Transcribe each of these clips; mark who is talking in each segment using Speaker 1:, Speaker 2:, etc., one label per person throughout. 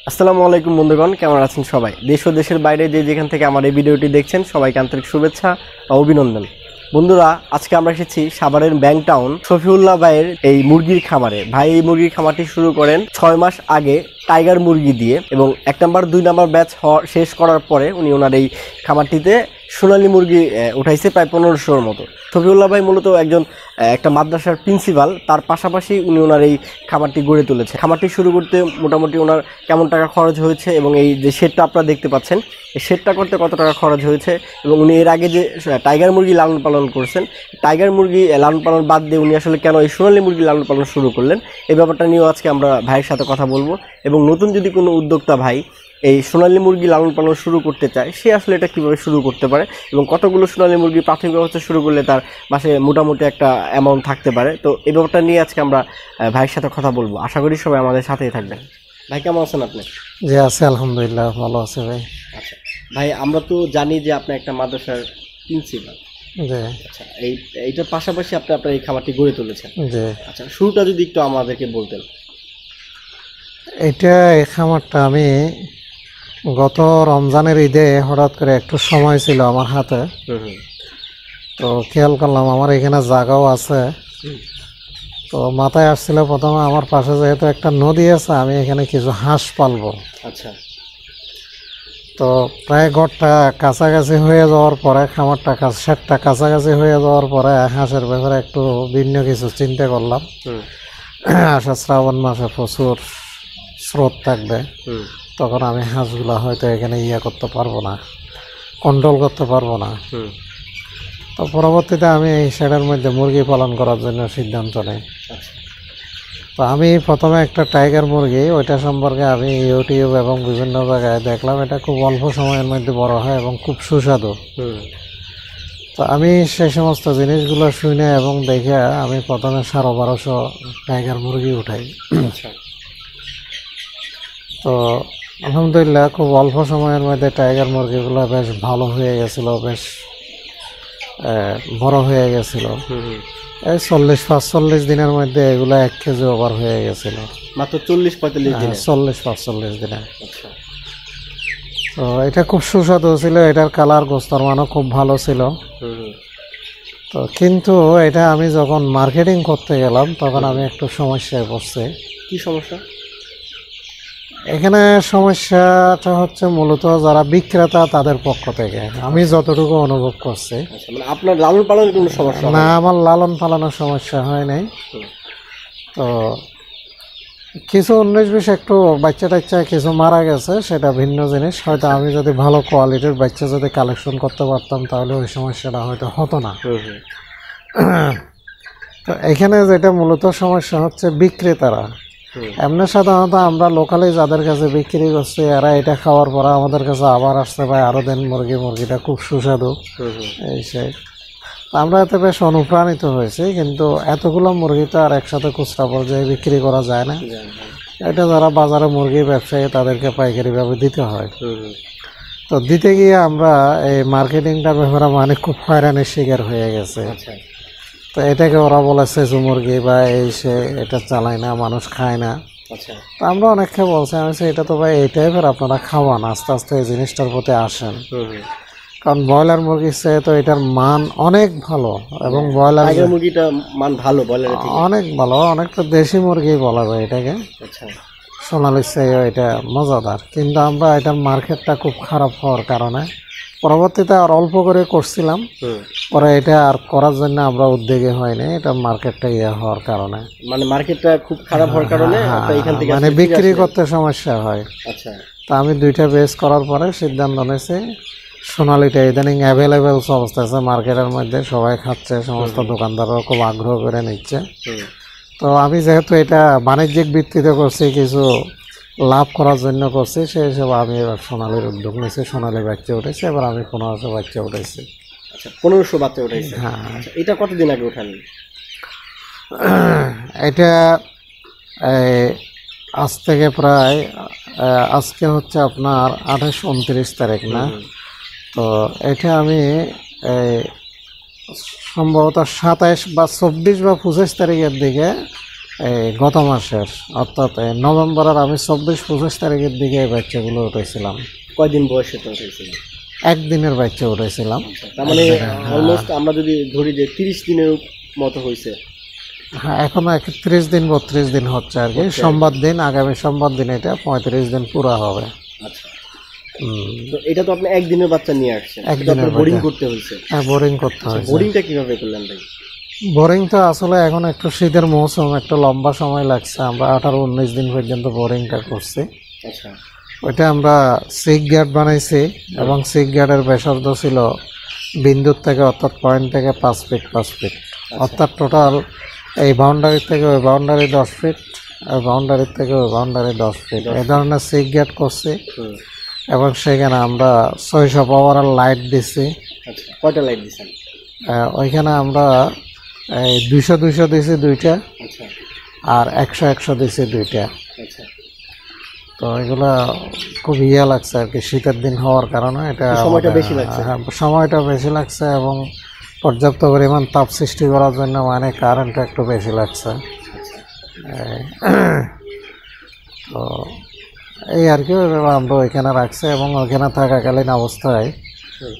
Speaker 1: আসসালামু আলাইকুম বন্ধুগণ, কেমন আছেন সবাই? দেশ ও দেশের বাইরে যে যেখান থেকে আমার এই ভিডিওটি দেখছেন সবাইকে আন্তরিক শুভেচ্ছা ও অভিনন্দন। বন্ধুরা, আজকে আমরা এসেছি সাভারের ব্যাংক টাউন শফিউল্লাহ ভাইয়ের এই মুরগির খামারে। ভাই এই মুরগির খামারটি শুরু করেন 6 মাস আগে টাইগার মুরগি দিয়ে, এবং 1 নাম্বার 2 নাম্বার ব্যাচ শেষ করার পরে উনি ওনার এই খামারটিতে সোনালী মুরগি উঠাইছে প্রায় 1500-র মতো। শফিউল্লাহ ভাই মূলত একটা মাদ্রাসার প্রিন্সিপাল, তার পাশাপাশি উনি ওনার এই খামারটি গড়ে তুলেছে। খামারটি শুরু করতে মোটামুটি ওনার কেমন টাকা খরচ হয়েছে এবং এই যে শেডটা আপনারা দেখতে পাচ্ছেন, এই শেডটা করতে কত টাকা খরচ হয়েছে, এবং উনি এর আগে যে টাইগার মুরগি লালন পালন করছেন, টাইগার মুরগি লালন পালন বাদ দিয়ে উনি আসলে কেন এই সোনালী মুরগি লালন পালন শুরু করলেন, এই ব্যাপারটা নিয়েও আজকে আমরা ভাইয়ের সাথে কথা বলবো। এবং নতুন যদি কোনো উদ্যোক্তা ভাই এই সোনালী মুরগি লালন পালন শুরু করতে চায়, সে আসলে এটা কীভাবে শুরু করতে পারে এবং কতগুলো সোনালী মুরগি প্রাথমিক অবস্থা শুরু করলে তার মাসে মোটামুটি একটা অ্যামাউন্ট থাকতে পারে। তো এই ব্যাপারটা নিয়ে আজকে আমরা ভাইয়ের সাথে কথা বলবো। আশা করি সবাই আমাদের সাথেই থাকবেন। ভাই কেমন আছেন আপনি?
Speaker 2: জি আছে, আলহামদুলিল্লাহ ভালো আছে ভাই।
Speaker 1: আচ্ছা ভাই, আমরা তো জানি যে আপনি একটা মাদ্রাসার প্রিন্সিপাল।
Speaker 2: জি।
Speaker 1: আচ্ছা, এইটার পাশাপাশি আপনি আপনার এই খামারটি গড়ে তুলেছেন।
Speaker 2: জি।
Speaker 1: আচ্ছা, শুরুটা যদি একটু আমাদেরকে বলতেন।
Speaker 2: এই খামারটা আমি গত রমজানের ঈদে হঠাৎ করে একটু সময় ছিল আমার হাতে, তো খেয়াল করলাম আমার এখানে জায়গাও আছে, তো মাথায় আসছিল প্রথমে আমার পাশে যেহেতু একটা নদী আছে, আমি এখানে কিছু হাঁস পালবো।
Speaker 1: আচ্ছা।
Speaker 2: তো প্রায় ঘরটা কাছাকাছি হয়ে যাওয়ার পরে, খামারটা শেডটা কাছাকাছি হয়ে যাওয়ার পরে হাঁসের ব্যাপারে একটু ভিন্ন কিছু চিন্তা করলাম। আশা শ্রাবণ মাসে প্রচুর স্রোত থাকবে, তখন আমি হাঁসগুলা হয়তো এখানে করতে পারবো না, কন্ট্রোল করতে পারবো না। তো পরবর্তীতে আমি এই শেডের মধ্যে মুরগি পালন করার জন্য সিদ্ধান্ত নেই। তো আমি প্রথমে একটা টাইগার মুরগি, ওইটা সম্পর্কে আমি ইউটিউব এবং বিভিন্ন জায়গায় দেখলাম, এটা খুব অল্প সময়ের মধ্যে বড় হয় এবং খুব সুস্বাদু। তো আমি সেই সমস্ত জিনিসগুলো শুনে এবং দেখে আমি প্রথমে 1250 টাইগার মুরগি উঠাই। তো আলহামদুলিল্লাহ খুব অল্প সময়ের মধ্যে টাইগার মুরগিগুলো বেশ ভালো হয়ে গেছিলো, বেশ বড় হয়ে গেছিল। এই 40-45 দিনের মধ্যে এগুলো 1 কেজি ওভার হয়ে গেছিল,
Speaker 1: মাত্র 40-45 দিনে।
Speaker 2: 40-45 দিনে। তো এটা খুব সুস্বাদু ছিল, এটার কালার গোস্তর মানও খুব ভালো ছিল। তো কিন্তু এটা আমি যখন মার্কেটিং করতে গেলাম তখন আমি একটু সমস্যায় পড়ছি।
Speaker 1: কি সমস্যা?
Speaker 2: এখানে সমস্যাটা হচ্ছে মূলত যারা বিক্রেতা তাদের পক্ষ থেকে আমি যতটুকু অনুভব করছি।
Speaker 1: মানে আপনার লালন পালনের কোনো সমস্যা
Speaker 2: না, আমার লালন পালনের সমস্যা হয় নাই। তো কিছু 19-20 একটু বাচ্চা টাচ্চা কিছু মারা গেছে, সেটা ভিন্ন জিনিস। হয়তো আমি যদি ভালো কোয়ালিটির বাচ্চা যদি কালেকশন করতে পারতাম তাহলে ওই সমস্যাটা হয়তো হতো না। তো এখানে যেটা মূলত সমস্যা হচ্ছে বিক্রেতারা। এমনি সাধারণত আমরা লোকালি যাদের কাছে বিক্রি করছি, এরা এটা খাওয়ার পরে আমাদের কাছে আবার আসতে পারে, আরও দেন মুরগিটা খুব সুস্বাদু এই সেই। আমরা এতে বেশ অনুপ্রাণিত হয়েছি, কিন্তু এতগুলো মুরগি তো আর একসাথে খুচরা পর্যায়ে বিক্রি করা যায় না। এটা যারা বাজারে মুরগি ব্যবসায়ী তাদেরকে পাইকারিভাবে দিতে হয়। তো দিতে গিয়ে আমরা এই মার্কেটিংটার ব্যাপারে মানে খুব হয়রানির শিকার হয়ে গেছে। তো এটাকে ওরা বলে সেজু মুরগি বা এই সে, এটা চালায় না, মানুষ খায় না। তো আমরা অনেককে বলছি, আমি এটা তো ভাই এই টাইপের আপনারা খাওয়ান, আস্তে আস্তে এই জিনিসটার প্রতি আসেন। কারণ ব্রয়লার মুরগির চেয়ে তো এটার মান অনেক ভালো, এবং ব্রয়লার
Speaker 1: মুরগিটা মান ভালো,
Speaker 2: অনেক ভালো, অনেকটা দেশি মুরগি বলা যায় এটাকে। সোনালির চেয়ে এটা মজাদার, কিন্তু আমরা এটার মার্কেটটা খুব খারাপ হওয়ার কারণে পরবর্তীতে আর অল্প করে করছিলাম, পরে এটা আর করার জন্য আমরা উদ্যোগী হয়নি। এটা মার্কেটটা হওয়ার কারণে,
Speaker 1: মানে মার্কেটটা খুব খারাপ হওয়ার কারণে এখান থেকে
Speaker 2: মানে বিক্রি করতে সমস্যা হয়। তা আমি 2টা বেস করার পরে সিদ্ধান্ত নিয়েছি সোনালিটা ইদানিং অ্যাভেলেবেল চলতেছে মার্কেটের মধ্যে, সবাই খাচ্ছে, সমস্ত দোকানদাররাও খুব আগ্রহ করে নিচ্ছে। তো আমি যেহেতু এটা বাণিজ্যিক ভিত্তিতে করছি, কিছু লাভ করার জন্য করছি, সেই হিসেবে আমি এবার সোনালির উদ্যোগ নিয়েছি। সোনালি বাচ্চা উঠেছে, এবার আমি 1500 বাচ্চা উঠেছি।
Speaker 1: আচ্ছা, 1500 বাচ্চা উঠেছে। হ্যাঁ। এটা কতদিন আগে উঠান?
Speaker 2: এটা আজ থেকে প্রায়, আজকে হচ্ছে আপনার 28-29 তারিখ না? তো এটা আমি সম্ভবত 27 বা 24 বা 25 তারিখের দিকে গত মাসের, অর্থাৎ নভেম্বরের আমি 24-25 তারিখের দিকে এই বাচ্চাগুলো উঠেছিলাম।
Speaker 1: কয়দিন বয়সে তো উঠেছিল?
Speaker 2: একদিনের বাচ্চা উঠেছিলাম।
Speaker 1: তার মানে অলমোস্ট আমরা যদি ধরি যে 30 দিনের মতো হয়েছে।
Speaker 2: হ্যাঁ, এখনো 31 দিন 32 দিন হচ্ছে আর কি। সোমবার দিন, আগামী সোমবার দিন এটা 35 দিন পুরা হবে।
Speaker 1: আচ্ছা, তো এটা তো আপনি একদিনের বাচ্চা নিয়ে আসছেন,
Speaker 2: একদিনের
Speaker 1: বোরিং করতে হয়েছে?
Speaker 2: হ্যাঁ, বোরিং করতে হয়েছে।
Speaker 1: বোরিংটা কিভাবে করলেন ভাই?
Speaker 2: বোরিং তো আসলে এখন একটু শীতের মৌসুম, একটু লম্বা সময় লাগছে। আমরা 18-19 দিন পর্যন্ত বোরিংটা করছি।
Speaker 1: আচ্ছা,
Speaker 2: ওইটা আমরা সিক গার্ড বানাইছি এবং সিক গার্ডের ব্যাসার্ধ ছিল বিন্দুর থেকে, অর্থাৎ পয়েন্ট থেকে 5 ফিট 5 ফিট, অর্থাৎ টোটাল এই বাউন্ডারি থেকে ওই বাউন্ডারি 10 ফিট, আর বাউন্ডারির থেকে ওই বাউন্ডারি 10 ফিট, এই ধরনের সিক গার্ড করছি। এবং সেখানে আমরা 600 পাওয়ারের লাইট দিছি।
Speaker 1: আচ্ছা, কয়টা লাইট দিছেন?
Speaker 2: ওইখানে আমরা 200 দিছি 2টা।
Speaker 1: আচ্ছা,
Speaker 2: আর 100 দিছি 2টা।
Speaker 1: আচ্ছা,
Speaker 2: তো এগুলা খুব লাগছে আর কি, শীতের দিন হওয়ার কারণে এটা
Speaker 1: সময়টা বেশি লাগছে।
Speaker 2: হ্যাঁ, সময়টা বেশি লাগছে এবং পর্যাপ্ত পরিমাণ তাপ সৃষ্টি করার জন্য মানে কারেন্টটা একটু বেশি লাগছে। তো এই আর কি, আমরা ওইখানে রাখছি এবং ওইখানে থাকাকালীন অবস্থায়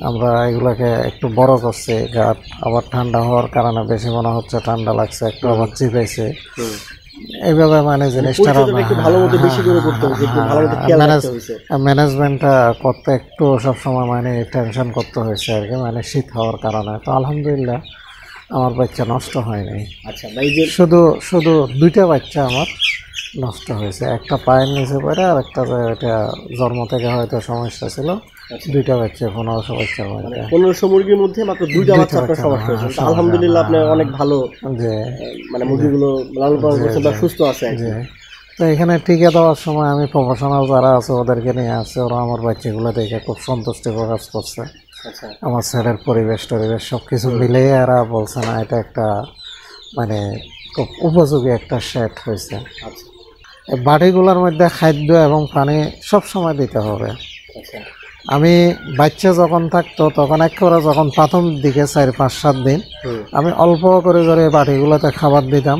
Speaker 2: আমরা এগুলোকে একটু বড় করছি। গাছ আবার ঠান্ডা হওয়ার কারণে বেশি মনে হচ্ছে ঠান্ডা লাগছে, একটু আবার চিপেছে। এইভাবে মানে জিনিসটা ম্যানেজমেন্টটা করতে একটু সবসময় মানে টেনশন করতে হয়েছে আর কি, মানে শীত হওয়ার কারণে। তো আলহামদুলিল্লাহ আমার বাচ্চা নষ্ট হয়নি।
Speaker 1: আচ্ছা,
Speaker 2: শুধু 2টা বাচ্চা আমার নষ্ট হয়েছে। একটা পায়ের নিচে পড়ে, আর একটা এটা জন্ম থেকে হয়তো সমস্যা ছিল। 2টা বাচ্চা 1500 বাচ্চার মধ্যে,
Speaker 1: 1500 মুরগির মধ্যে মাত্র 2টা বাচ্চা আপনার সমস্যা হয়েছে। আলহামদুলিল্লাহ, আপনি অনেক ভালো যে মানে মুরগিগুলো লালন পালন করছেন বা সুস্থ আছে।
Speaker 2: তো এখানে টিকে দেওয়ার সময় আমি প্রফেশনাল যারা আছে ওদেরকে নিয়ে আসছে, ওরা আমার বাচ্চাগুলো দেখে খুব সন্তুষ্টি প্রকাশ করছে। আমার ছেলের পরিবেশ সব কিছু মিলিয়ে এরা বলছে না, এটা একটা মানে খুব উপযোগী একটা শেড হয়েছে। এই বাড়িগুলোর মধ্যে খাদ্য এবং পানি সব সময় দিতে হবে। আমি বাচ্চা যখন থাকতো তখন একেবারে যখন প্রথম দিকে 4-5-7 দিন আমি অল্প করে বাটিগুলোতে খাবার দিতাম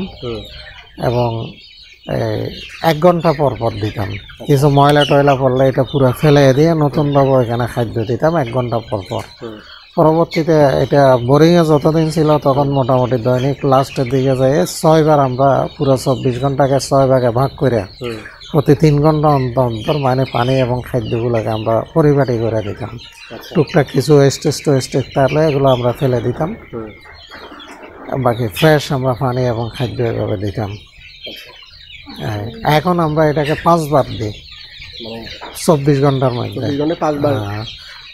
Speaker 2: এবং 1 ঘন্টা পর পর দিতাম। কিছু ময়লা টয়লা পড়লে এটা পুরো ফেলে দিয়ে নতুনভাবে এখানে খাদ্য দিতাম 1 ঘন্টা পর পর। পরবর্তীতে এটা বোরিংয়ে যতদিন ছিল তখন মোটামুটি দৈনিক লাস্টের দিকে যায় 6 বার আমরা পুরো 24 ঘন্টাকে 6 ভাগে ভাগ করে প্রতি 3 ঘন্টা অন্তর অন্তর মানে পানি এবং খাদ্যগুলোকে আমরা পরিপাটি করে দিতাম। টুকটাক কিছু ওয়েস্টেজ থাকলে এগুলো আমরা ফেলে দিতাম, বাকি ফ্রেশ আমরা পানি এবং খাদ্য এভাবে দিতাম। এখন আমরা এটাকে 5 বার দিই 24 ঘন্টার মধ্যে।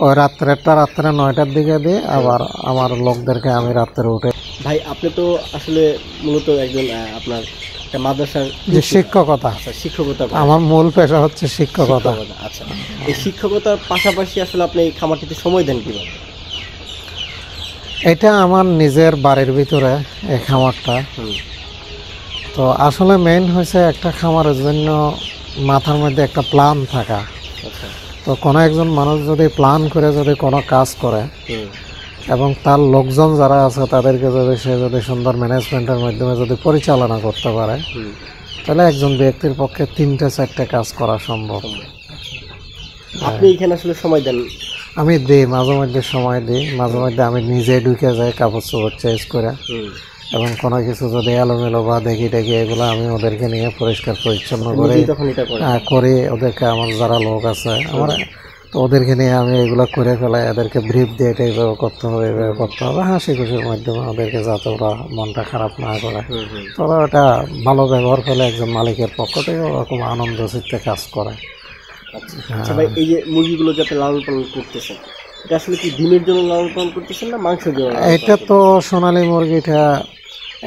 Speaker 2: ওই রাত্রে 9টার দিকে দিই, আবার আমার লোকদেরকে আমি রাত্রে উঠে।
Speaker 1: ভাই, আপনি তো আসলে মূলত একজন আপনার মাদ্রাসার
Speaker 2: যে শিক্ষকতা, আমার মূল পেশা হচ্ছে শিক্ষকতা।
Speaker 1: আচ্ছা, এই শিক্ষকতার পাশাপাশি আসলে আপনি এই খামারটিতে সময় দেন কিভাবে?
Speaker 2: এটা আমার নিজের বাড়ির ভিতরে এই খামারটা। তো আসলে মেইন হয়েছে একটা খামারের জন্য মাথার মধ্যে একটা প্ল্যান থাকা। তো কোনো একজন মানুষ যদি প্ল্যান করে যদি কোনো কাজ করে এবং তার লোকজন যারা আছে তাদেরকে যদি সুন্দর ম্যানেজমেন্টের মাধ্যমে যদি পরিচালনা করতে পারে, তাহলে একজন ব্যক্তির পক্ষে 3-4টা কাজ করা সম্ভব।
Speaker 1: আপনি এখানে আসলে সময় দেন?
Speaker 2: আমি দিই, মাঝে মধ্যে সময় দিই। মাঝে মধ্যে আমি নিজে ঢুকে যাই কাপড় চোপড় চেঞ্জ করে, এবং কোনো কিছু যদি এলোমেলো বা দেখি এগুলো আমি ওদেরকে নিয়ে পরিষ্কার পরিচ্ছন্ন করি। ওদেরকে আমার যারা লোক আছে আমার, তো ওদেরকে নিয়ে আমি এগুলো করে ফেলাই, এদেরকে ব্রিফ দিয়ে এটা এইভাবে করতে হবে, এইভাবে করতে হবে, হাসি খুশির মাধ্যমে ওদেরকে, যাতে ওরা মনটা খারাপ না করে। তো ওরা এটা ভালো ব্যবহার ফলে একজন মালিকের পক্ষ থেকে ওরকম আনন্দ চিত্তে কাজ করে।
Speaker 1: আচ্ছা ভাই, এই যে মুরগিগুলো যাতে লালন পালন করতেছেন, এটা আসলে কি ডিমের জন্য লালন পালন করতেছেন না মাংসের জন্য?
Speaker 2: এটা তো সোনালী মুরগিটা,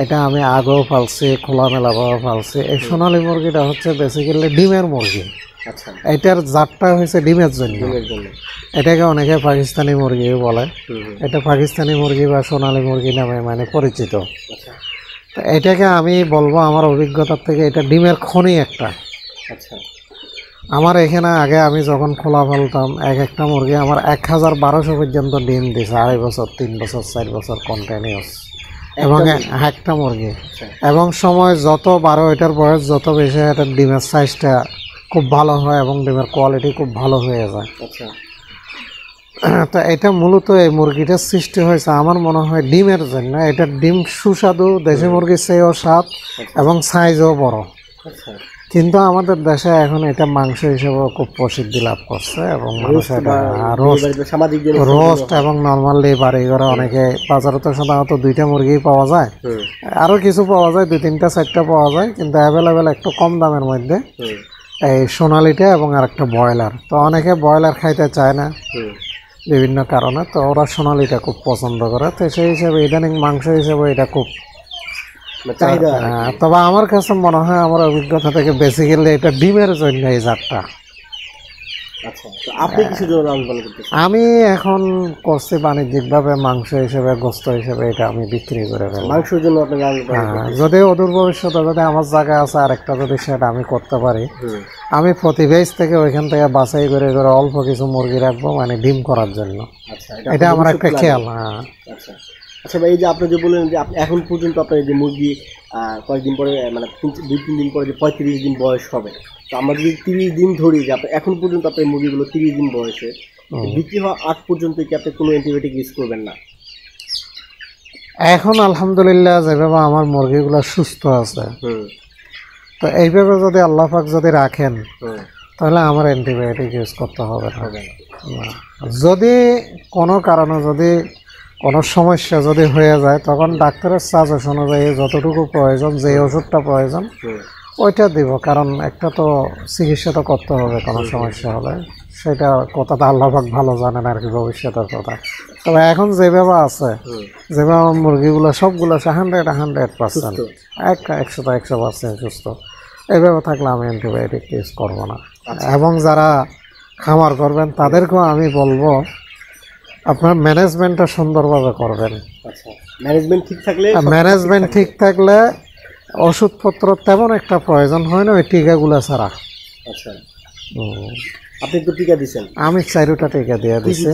Speaker 2: এটা আমি আগেও পালছি, খোলামেলাভাবে পালছি। এই সোনালী মুরগিটা হচ্ছে বেসিক্যালি ডিমের মুরগি।
Speaker 1: আচ্ছা,
Speaker 2: এটার জাতটা হয়েছে ডিমের জন্য। এটাকে অনেকে পাকিস্তানি মুরগিও বলে। এটা পাকিস্তানি মুরগি বা সোনালী মুরগি নামে মানে পরিচিত। তো এটাকে আমি বলবো আমার অভিজ্ঞতার থেকে এটা ডিমের খনি একটা।
Speaker 1: আচ্ছা,
Speaker 2: আমার এখানে আগে আমি যখন খোলা ফেলতাম একটা মুরগি আমার 1200 পর্যন্ত ডিম দিয়েছে, 2.5 বছর 3 বছর 4 বছর কন্টিনিউস। এবং একটা মুরগি, এবং সময় যত বারো এটার বয়স যত বেশি এটার ডিমের সাইজটা খুব ভালো হয় এবং ডিমের কোয়ালিটি খুব ভালো হয়ে যায়।
Speaker 1: আচ্ছা,
Speaker 2: তো এটা মূলত এই মুরগিটার সৃষ্টি হয়েছে আমার মনে হয় ডিমের জন্য। এটার ডিম সুস্বাদু, দেশি মুরগির চেয়েও স্বাদ এবং সাইজও বড়।
Speaker 1: আচ্ছা,
Speaker 2: কিন্তু আমাদের দেশে এখন এটা মাংস হিসেবেও খুব প্রসিদ্ধি লাভ করছে এবং মানুষ এটা রোস্ট এবং নর্মালি বাড়ি ঘরে অনেকে, বাজারে তো সাধারণত দুইটা মুরগি পাওয়া যায়, আরও কিছু পাওয়া যায়, 2-3টা 4টা পাওয়া যায়, কিন্তু অ্যাভেলেবেল একটু কম দামের মধ্যে এই সোনালিটা এবং আরেকটা ব্রয়লার। তো অনেকে ব্রয়লার খাইতে চায় না বিভিন্ন কারণে, তো ওরা সোনালিটা খুব পছন্দ করে। তো সেই হিসাবে ইদানিং মাংস হিসেবে এটা খুব চাহিদা। তবে আমার কাছে মনে হয়, আমার অভিজ্ঞতা থেকে বেসিক্যালি এটা ডিমের জন্য এই জাতটা। আমি এখন করছি বাণিজ্যিকভাবে মাংস হিসেবে, গোস্ত হিসেবে এটা আমি বিক্রি করে ফেলি মাংসের জন্য। যদি অদূর ভবিষ্যতে যদি আমার জায়গা আছে আরেকটা, যদি সেটা আমি করতে পারি, আমি প্রতি বেজ থেকে ওইখান থেকে বাছাই করে করে অল্প কিছু মুরগি রাখবো, মানে ডিম করার জন্য। এটা আমার একটা খেয়াল।
Speaker 1: আচ্ছা ভাই, এই যে আপনি যে বললেন যে আপনি এখন পর্যন্ত আপনার যে মুরগি কয়েকদিন পরে, মানে 2-3 দিন পরে যে 35 দিন বয়স হবে, তো আমরা যদি 30 দিন ধরি যে আপনি এখন পর্যন্ত আপনার মুরগিগুলো 30 দিন বয়সে বিক্রি হওয়া আগ পর্যন্ত কি আপনি কোনো অ্যান্টিবায়োটিক ইউজ করবেন না?
Speaker 2: এখন আলহামদুলিল্লাহ যেভাবে আমার মুরগিগুলো সুস্থ আছে, তো এইভাবে যদি আল্লাহ পাক যদি রাখেন, তাহলে আমার অ্যান্টিবায়োটিক ইউজ করতে হবে না। যদি কোনো কারণে যদি কোনো সমস্যা যদি হয়ে যায়, তখন ডাক্তারের সাজেশন অনুযায়ী যতটুকু প্রয়োজন, যে ওষুধটা প্রয়োজন ওইটা দিব। কারণ একটা তো চিকিৎসা তো করতে হবে কোনো সমস্যা হলে, সেটা কথাটা আল্লাহ পাক ভালো জানেন আর কি, ভবিষ্যতের কথা। তবে এখন যেভাবে আছে, যেভাবে আমার মুরগিগুলো সবগুলো 100% 100% সুস্থ, এইভাবে থাকলে আমি অ্যান্টিবায়োটিক ইউজ করবো না। এবং যারা খামার করবেন তাদেরকেও আমি বলবো, আপনার ম্যানেজমেন্টটা সুন্দরভাবে করবেন। ম্যানেজমেন্ট ঠিক থাকলে ওষুধপত্র তেমন একটা প্রয়োজন হয় না ওই টিকাগুলো ছাড়া।
Speaker 1: আচ্ছা, আপনি তো টিকা দিয়েছেন? আমি
Speaker 2: 4টা টিকা দিয়ে দিছি।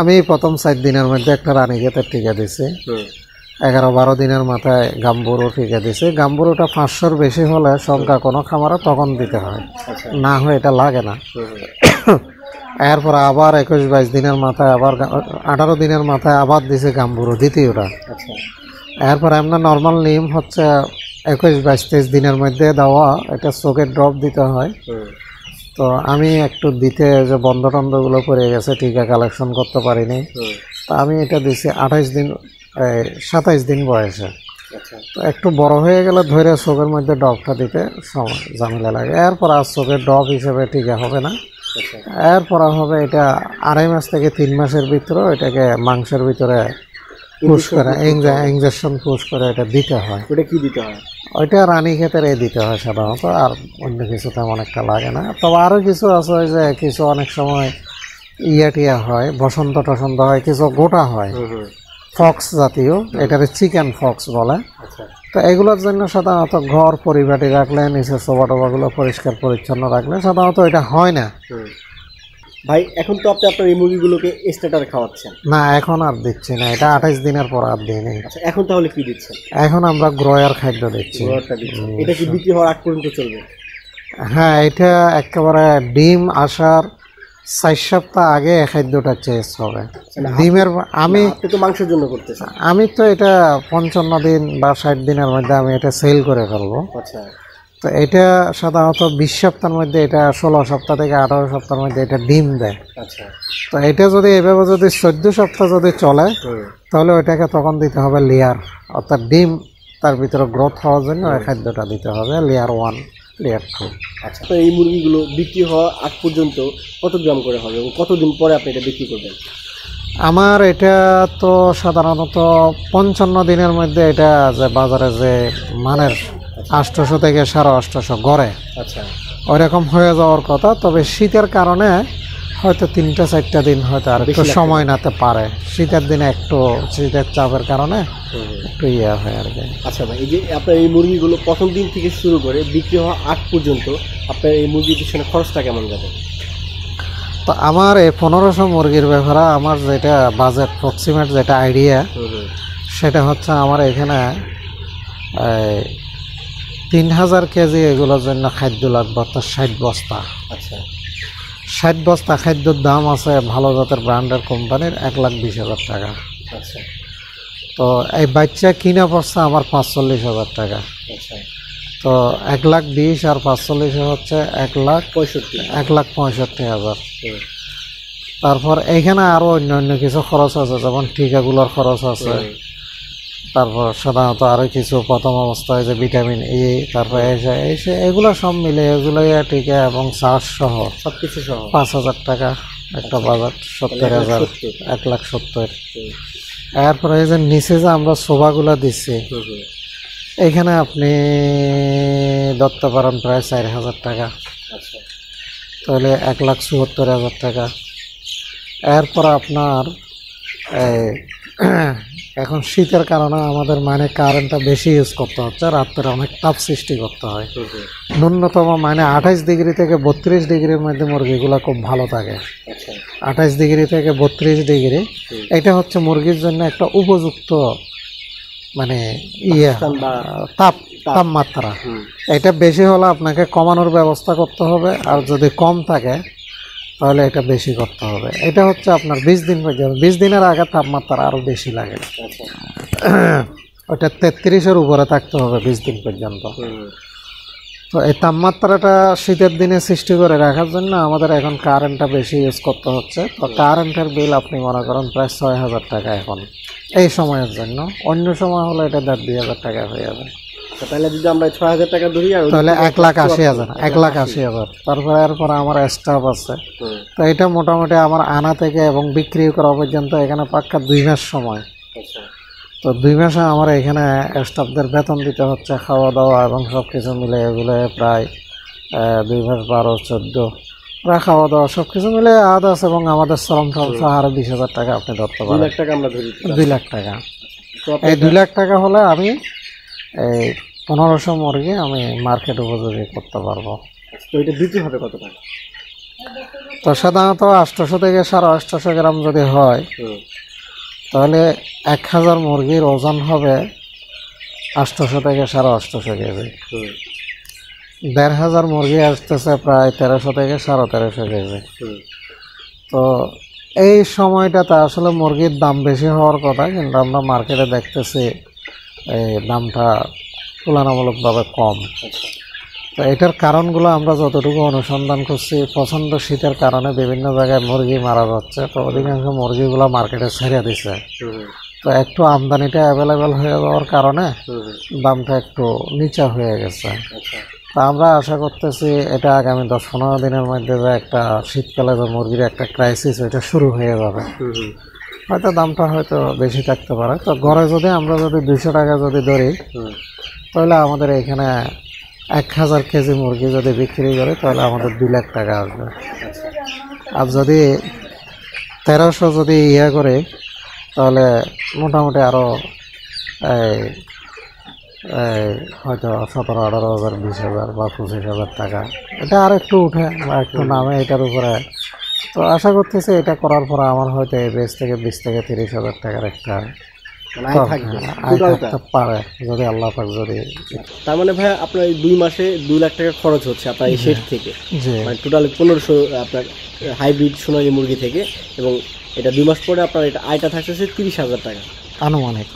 Speaker 2: আমি প্রথম 4 দিনের মধ্যে একটা রানীক্ষেতের টিকা দিছি, 11-12 দিনের মাথায় গাম্বুরো টিকা দিছি। গাম্বুরোটা 500-র বেশি হলে সংখ্যা কোনো খামারে তখন দিতে হয়, না হয় এটা লাগে না। এরপর আবার 21-22 দিনের মাথায়, আবার 18 দিনের মাথায় আবার দিছে গাম্বুরো দ্বিতীয়টা। এরপর আমরা নর্মাল নিয়ম হচ্ছে 21-22-23 দিনের মধ্যে দেওয়া, এটা চোখের ড্রপ দিতে হয়। তো আমি একটু দিতে যে বন্ধ টন্ধগুলো পড়ে গেছে, টিকা কালেকশন করতে পারিনি, তো আমি এটা দিছি 27 দিন বয়সে। তো একটু বড় হয়ে গেলে ধরে চোখের মধ্যে ড্রপটা দিতে সময় ঝামেলা লাগে। এরপর আর চোখের ড্রপ হিসেবে টিকা হবে না, এরপর হবে এটা 2.5 মাস থেকে 3 মাসের ভিতরে এটাকে মাংসের ভিতরে পুশ করে, ইঞ্জেকশন পুশ করে এটা দিতে হয়।
Speaker 1: ওটা কি দিতে হয়?
Speaker 2: ওইটা রানীক্ষেতের দিতে হয় সাধারণত, আর অন্য কিছু তেমন একটা লাগে না। তবে আরও কিছু আছে যে কিছু অনেক সময় টিয়া হয়, বসন্ত টসন্ত হয়, কিছু গোটা হয়, ফক্স জাতীয়, এটাকে চিকেন ফক্স বলে। তো এগুলোর জন্য সাধারণত ঘর পরিপাটি রাখলে, নিচে সোফা টোফাগুলো পরিষ্কার পরিচ্ছন্ন রাখলে সাধারণত এটা হয় না।
Speaker 1: ভাই, এখন তো আপনি আপনার এই মুরগিগুলোকে স্টার্টার খাওয়াচ্ছেন?
Speaker 2: না, এখন আর দিচ্ছি না, এটা 28 দিনের পর আর দিই নাই।
Speaker 1: আচ্ছা, এখন তাহলে কি দিচ্ছেন?
Speaker 2: এখন আমরা গ্রয়ার খাদ্য দিচ্ছি।
Speaker 1: এটা কি বিক্রি হওয়ার আগ পর্যন্ত চলবে?
Speaker 2: হ্যাঁ, এটা একেবারে ডিম আসার 4 সপ্তাহ আগে এই খাদ্যটা চেঞ্জ হবে ডিমের। আমি
Speaker 1: তো মাংসের জন্য করতেছেন?
Speaker 2: আমি তো এটা 55 দিন বা 60 দিনের মধ্যে আমি এটা সেল করে ফেলবো।
Speaker 1: আচ্ছা,
Speaker 2: তো এটা সাধারণত 20 সপ্তাহের মধ্যে, এটা 16 সপ্তাহ থেকে 18 সপ্তাহের মধ্যে এটা ডিম দেয়।
Speaker 1: আচ্ছা,
Speaker 2: তো এটা যদি এভাবে যদি 14 সপ্তাহ যদি চলে, তাহলে ওইটাকে তখন দিতে হবে লেয়ার, অর্থাৎ ডিম তার ভিতরে গ্রোথ হওয়ার জন্য ওই খাদ্যটা দিতে হবে, লেয়ার 1, লেয়ার 2।
Speaker 1: আচ্ছা, তো এই মুরগিগুলো বিক্রি হওয়ার আগ পর্যন্ত কত গ্রাম করে হবে এবং কতদিন পরে আপনি এটা বিক্রি করবেন?
Speaker 2: আমার এটা তো সাধারণত 55 দিনের মধ্যে এটা যে বাজারে যে মানের 800 থেকে 850 গড়ে,
Speaker 1: আচ্ছা,
Speaker 2: ওইরকম হয়ে যাওয়ার কথা। তবে শীতের কারণে হয়তো 3-4টা দিন হয়তো আর একটু সময় নিতে পারে, শীতের দিনে একটু শীতের চাপের কারণে একটু হয় আর কি।
Speaker 1: আচ্ছা ভাই, এই যে আপনার এই মুরগিগুলো প্রথম দিন থেকে শুরু করে বিক্রি হওয়া আগ পর্যন্ত আপনার এই মুরগির পিছনে খরচটা কেমন যাবে?
Speaker 2: তো আমার এই 1500 মুরগির ব্যাপারে আমার যেটা বাজেট প্রক্সিমেট যেটা আইডিয়া, সেটা হচ্ছে আমার এখানে 3000 কেজি এগুলোর জন্য খাদ্য লাগবে, অর্থাৎ 60 বস্তা।
Speaker 1: আচ্ছা,
Speaker 2: 60 বস্তা খাদ্যর দাম আছে ভালো জাতের ব্র্যান্ডের কোম্পানির 1,20,000 টাকা।
Speaker 1: আচ্ছা,
Speaker 2: তো এই বাচ্চা কিনা পড়ছে আমার 45,000 টাকা।
Speaker 1: আচ্ছা,
Speaker 2: তো 1,20,000 আর 45 হচ্ছে 1,65,000। তারপর এইখানে আরও অন্য কিছু খরচ আছে, যেমন টিকাগুলোর খরচ আছে। তারপর সাধারণত আরও কিছু প্রথম অবস্থায় যে ভিটামিন ই, তারপর এসে এগুলো সব মিলে এগুলো টিকা এবং চার্জ সহ
Speaker 1: সব কিছু সহ
Speaker 2: 5,000 টাকা একটা বাজার, 70,000, 1,70,000। এরপরে এই যে নিচে যে আমরা সোফাগুলো দিচ্ছি, এখানে আপনি ধরতে পারেন প্রায় 4,000 টাকা, তাহলে 1,74,000 টাকা। এরপর আপনার এখন শীতের কারণে আমাদের মানে কারেন্টটা বেশি ইউজ করতে হচ্ছে, রাত্রে অনেক তাপ সৃষ্টি করতে হয়। ন্যূনতম মানে 28 ডিগ্রি থেকে 32 ডিগ্রির মধ্যে মুরগিগুলো খুব ভালো থাকে। 28 ডিগ্রি থেকে 32 ডিগ্রি এটা হচ্ছে মুরগির জন্য একটা উপযুক্ত মানে তাপমাত্রা। এটা বেশি হলে আপনাকে কমানোর ব্যবস্থা করতে হবে, আর যদি কম থাকে তাহলে এটা বেশি করতে হবে। এটা হচ্ছে আপনার 20 দিন পর্যন্ত, 20 দিনের আগে তাপমাত্রা আরও বেশি লাগে। ওটা 33-এর উপরে থাকতে হবে 20 দিন পর্যন্ত। তো এই তাপমাত্রাটা শীতের দিনে সৃষ্টি করে রাখার জন্য আমাদের এখন কারেন্টটা বেশি ইউজ করতে হচ্ছে। তো কারেন্টের বিল আপনি মনে করেন প্রায় 6,000 টাকা এখন এই সময়ের জন্য। অন্য সময় হলে এটা 1,500 টাকা হয়ে যাবে।
Speaker 1: তাহলে যদি আমরা 6,000 টাকা ধরি
Speaker 2: তাহলে 1,80,000। তারপরে এরপরে আমার স্টাফ আছে, তো এটা মোটামুটি আমার আনা থেকে এবং বিক্রি করা পর্যন্ত এখানে পাক্কা 2 মাস সময়। তো 2 মাসে আমার এখানে স্টাফদের বেতন দিতে হচ্ছে, খাওয়া দাওয়া এবং সব কিছু মিলে এগুলো প্রায় 2 মাস 12, 14 প্রায় খাওয়া দাওয়া সব কিছু মিলে আলাদা আছে। এবং আমাদের শ্রম খরচ আরও 20,000 টাকা আপনি ধরতে পারেন।
Speaker 1: 2 লাখ টাকা আমরা ধরি,
Speaker 2: 2 লাখ টাকা। এই 2 লাখ টাকা হলে আমি এই 1500 মুরগি আমি মার্কেট উপযোগী করতে পারবো।
Speaker 1: তো এটা বিক্রি হবে কত টাকা?
Speaker 2: তো সাধারণত 800 থেকে 850 গ্রাম যদি হয় তাহলে 1000 মুরগির ওজন হবে 800 থেকে 850 কেজি। 1,500 মুরগি আসতেছে প্রায় 1300 থেকে 1350 কেজি। তো এই সময়টাতে আসলে মুরগির দাম বেশি হওয়ার কথা, কিন্তু আমরা মার্কেটে দেখতেছি এই দামটা তুলনামূলকভাবে কম। তো এটার কারণগুলো আমরা যতটুকু অনুসন্ধান করছি, প্রচণ্ড শীতের কারণে বিভিন্ন জায়গায় মুরগি মারা যাচ্ছে। তো অধিকাংশ মুরগিগুলো মার্কেটে ছেড়ে দিছে। তো একটু আমদানিটা অ্যাভেলেবেল হয়ে যাওয়ার কারণে দামটা একটু নিচা হয়ে গেছে। তা আমরা আশা করতেছি এটা আগামী 10-15 দিনের মধ্যে যে একটা শীতকালে যে মুরগির একটা ক্রাইসিস ওইটা শুরু হয়ে যাবে। হয়তো দামটা হয়তো বেশি থাকতে পারে। তো ঘরে যদি আমরা যদি 200 টাকা যদি ধরি তাহলে আমাদের এখানে 1000 কেজি মুরগি যদি বিক্রি করে তাহলে আমাদের 2 লাখ টাকা আসবে। আর যদি 1300 যদি করে তাহলে মোটামুটি আরও হয়তো 17,000, 18,000, 20,000 বা 25,000 টাকা এটা আর একটু উঠে বা একটু নামে এটার উপরে। তো আশা করতেছি এটা করার পরে আমার হয়তো এই বেস থেকে 20 থেকে 30,000 টাকার একটা পারে যদি আল্লাহ পাক যদি।
Speaker 1: তার মানে ভাই আপনার এই 2 মাসে 2 লাখ টাকা খরচ হচ্ছে আপনার এই শেড থেকে, মানে টোটাল 1500 আপনার হাইব্রিড সোনালী মুরগি থেকে। এবং এটা 2 মাস পরে আপনার এটা আয়টা থাকতেছে 30,000 টাকা
Speaker 2: আনুমানিক।